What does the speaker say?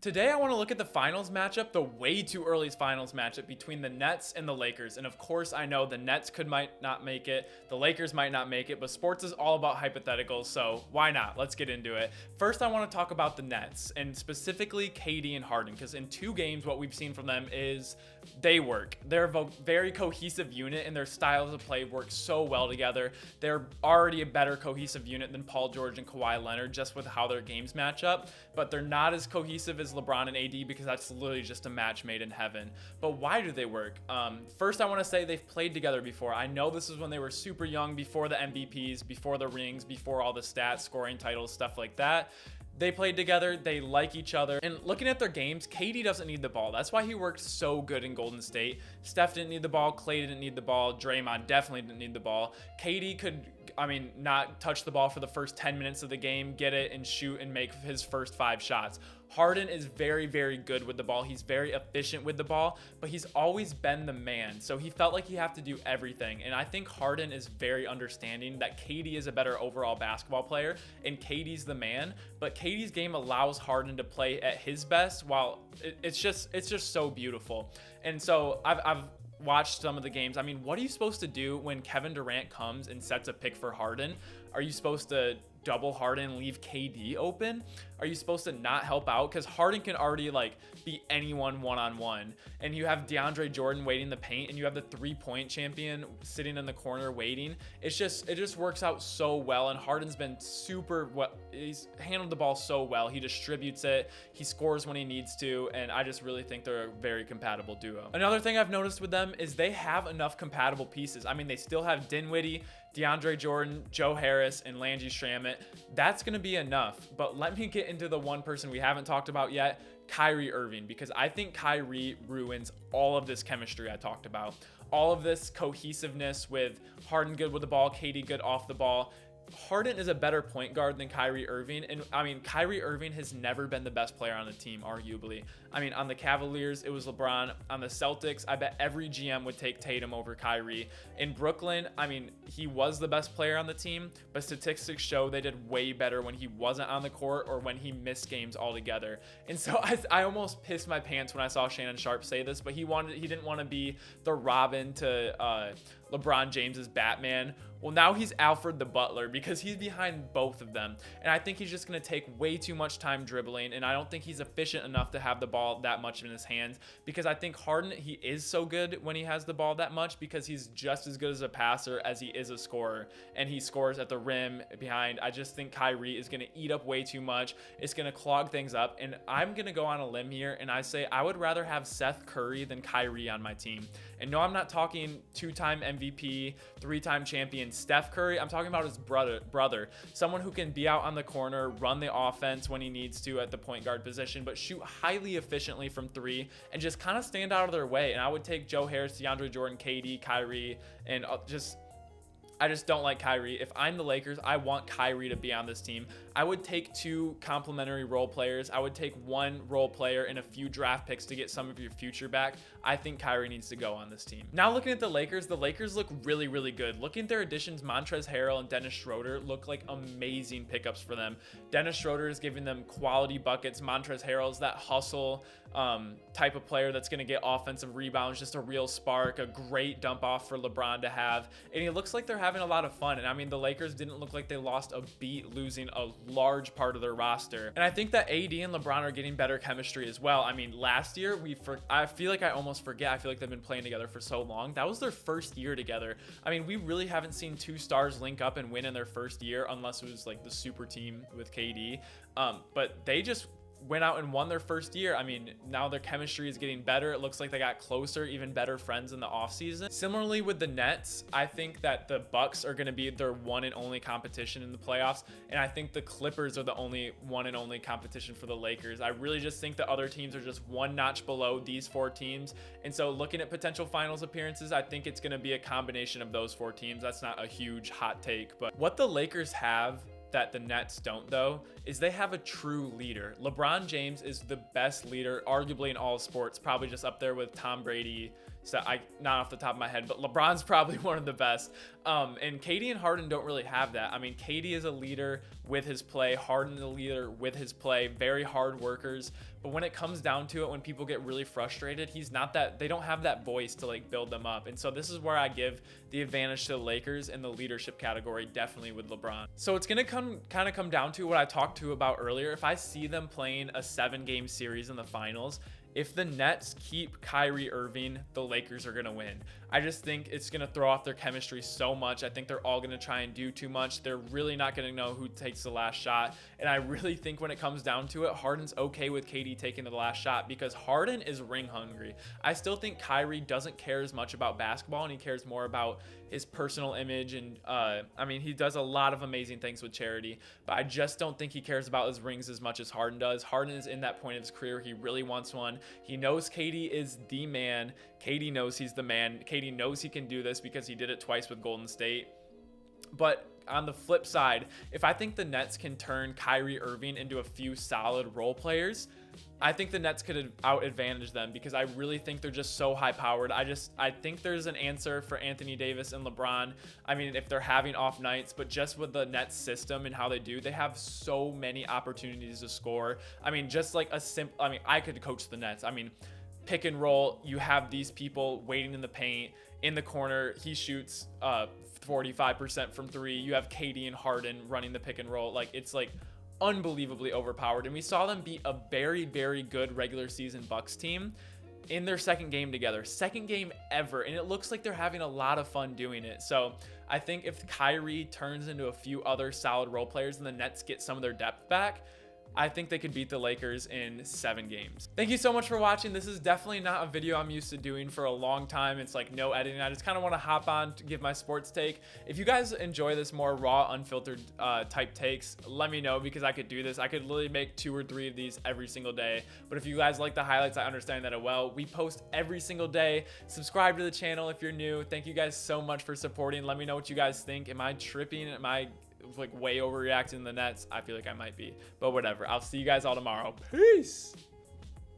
Today, I want to look at the finals matchup, the way too early finals matchup between the Nets and the Lakers. And of course, I know the Nets might not make it, the Lakers might not make it, but sports is all about hypotheticals, so why not? Let's get into it. First, I want to talk about the Nets, and specifically KD and Harden, because in 2 games, what we've seen from them is they work. They're a very cohesive unit, and their styles of play work so well together. They're already a better cohesive unit than Paul George and Kawhi Leonard, just with how their games match up, but they're not as cohesive as LeBron and AD because that's literally just a match made in heaven. But why do they work? First, I want to say they've played together before. I know this is when they were super young, before the MVPs, before the rings, before all the stats, scoring titles, stuff like that. They played together, they like each other, and looking at their games, KD doesn't need the ball. That's why he worked so good in Golden State. Steph didn't need the ball, Klay didn't need the ball, Draymond definitely didn't need the ball. KD could, not touch the ball for the first 10 minutes of the game, get it and shoot and make his first 5 shots. Harden is very, very good with the ball. He's very efficient with the ball, but he's always been the man. So he felt like he had to do everything. And I think Harden is very understanding that KD is a better overall basketball player and KD's the man, but KD's game allows Harden to play at his best while it's just so beautiful. And so I've watched some of the games. I mean, what are you supposed to do when Kevin Durant comes and sets a pick for Harden? Are you supposed to double Harden and leave KD open? Are you supposed to not help out? Because Harden can already beat anyone one-on-one, and you have DeAndre Jordan waiting the paint, and you have the 3-point champion sitting in the corner waiting. It just works out so well, and Harden's been he's handled the ball so well. He distributes it, he scores when he needs to, and I just really think they're a very compatible duo. Another thing I've noticed with them is they have enough compatible pieces. I mean, they still have Dinwiddie, DeAndre Jordan, Joe Harris, and Landry Shamet. That's going to be enough. But let me get into the one person we haven't talked about yet, Kyrie Irving, because I think Kyrie ruins all of this chemistry I talked about. All of this cohesiveness with Harden good with the ball, KD good off the ball. Harden is a better point guard than Kyrie Irving. And I mean, Kyrie Irving has never been the best player on the team, arguably. I mean, on the Cavaliers, it was LeBron. On the Celtics, I bet every GM would take Tatum over Kyrie. In Brooklyn, I mean, he was the best player on the team, but statistics show they did way better when he wasn't on the court or when he missed games altogether. And so I almost pissed my pants when I saw Shannon Sharp say this, but he didn't want to be the Robin to LeBron James's Batman. Well, now he's Alfred the Butler because he's behind both of them. And I think he's just going to take way too much time dribbling, and I don't think he's efficient enough to have the ball that much in his hands, because I think Harden, he is so good when he has the ball that much because he's just as good as a passer as he is a scorer, and he scores at the rim behind. I just think Kyrie is going to eat up way too much. It's going to clog things up, and I'm going to go on a limb here, and I say I would rather have Seth Curry than Kyrie on my team. And no, I'm not talking 2-time MVP, 3-time champion Steph Curry. I'm talking about his brother, someone who can be out on the corner, run the offense when he needs to at the point guard position, but shoot highly efficiently from 3 and just kind of stand out of their way. And I would take Joe Harris, DeAndre Jordan, KD, Kyrie, and I just don't like Kyrie. If I'm the Lakers, I want Kyrie to be on this team. I would take 2 complementary role players. I would take 1 role player and a few draft picks to get some of your future back. I think Kyrie needs to go on this team. Now looking at the Lakers look really, really good. Looking at their additions, Montrezl Harrell and Dennis Schroeder look like amazing pickups for them. Dennis Schroeder is giving them quality buckets. Montrezl Harrell is that hustle type of player that's going to get offensive rebounds, just a real spark, a great dump off for LeBron to have. And he looks like they're having a lot of fun. And I mean, the Lakers didn't look like they lost a beat losing a large part of their roster. And I think that AD and LeBron are getting better chemistry as well. I mean, last year, I feel like I almost forget. I feel like they've been playing together for so long. That was their first year together. I mean, we really haven't seen 2 stars link up and win in their first year unless it was like the super team with KD. But they just went out and won their first year. I mean, now their chemistry is getting better. It looks like they got closer, even better friends in the offseason. Similarly with the Nets, I think that the Bucks are going to be their one and only competition in the playoffs, and I think the Clippers are the only one and only competition for the Lakers. I really just think the other teams are just one notch below these 4 teams, and so looking at potential finals appearances, I think it's going to be a combination of those 4 teams. That's not a huge hot take, but what the Lakers have that the Nets don't, though, is they have a true leader. LeBron James is the best leader, arguably in all sports, probably just up there with Tom Brady. So not off the top of my head, but LeBron's probably one of the best. And KD and Harden don't really have that. I mean, KD is a leader with his play. Harden is a leader with his play. Very hard workers. but when it comes down to it, when people get really frustrated, he's not that, they don't have that voice to like build them up. And so this is where I give the advantage to the Lakers in the leadership category, definitely with LeBron. So it's going to kind of come down to what I talked to about earlier. If I see them playing a 7-game series in the finals, if the Nets keep Kyrie Irving, the Lakers are going to win. I just think it's going to throw off their chemistry so much. I think they're all going to try and do too much. They're really not going to know who takes the last shot. And I really think when it comes down to it, Harden's okay with KD taking the last shot because Harden is ring hungry. I still think Kyrie doesn't care as much about basketball, and he cares more about his personal image. And I mean, he does a lot of amazing things with charity, but I just don't think he cares about his rings as much as Harden does. Harden is in that point of his career. He really wants one. He knows KD is the man. KD knows he's the man. KD knows he can do this because he did it twice with Golden State. But on the flip side, if I think the Nets can turn Kyrie Irving into a few solid role players, I think the Nets could out advantage them because I really think they're just so high powered. I think there's an answer for Anthony Davis and LeBron. I mean, if they're having off nights, but just with the Nets system and how they do, they have so many opportunities to score. I mean, just like I could coach the Nets. I mean, pick and roll, you have these people waiting in the paint, in the corner, he shoots 45% from 3. You have KD and Harden running the pick and roll. Like, it's like unbelievably overpowered. And we saw them beat a very, very good regular season Bucks team in their second game together. Second game ever. And it looks like they're having a lot of fun doing it. So I think if Kyrie turns into a few other solid role players and the Nets get some of their depth back, I think they could beat the Lakers in 7 games. Thank you so much for watching. This is definitely not a video I'm used to doing for a long time. It's like no editing. I just kind of want to hop on to give my sports take. If you guys enjoy this more raw, unfiltered type takes, let me know because I could do this. I could literally make 2 or 3 of these every single day. But if you guys like the highlights, I understand that as well. We post every single day. Subscribe to the channel if you're new. Thank you guys so much for supporting. Let me know what you guys think. Am I tripping? Am I like way overreacting the Nets? I feel like I might be, but whatever. I'll see you guys all tomorrow. Peace.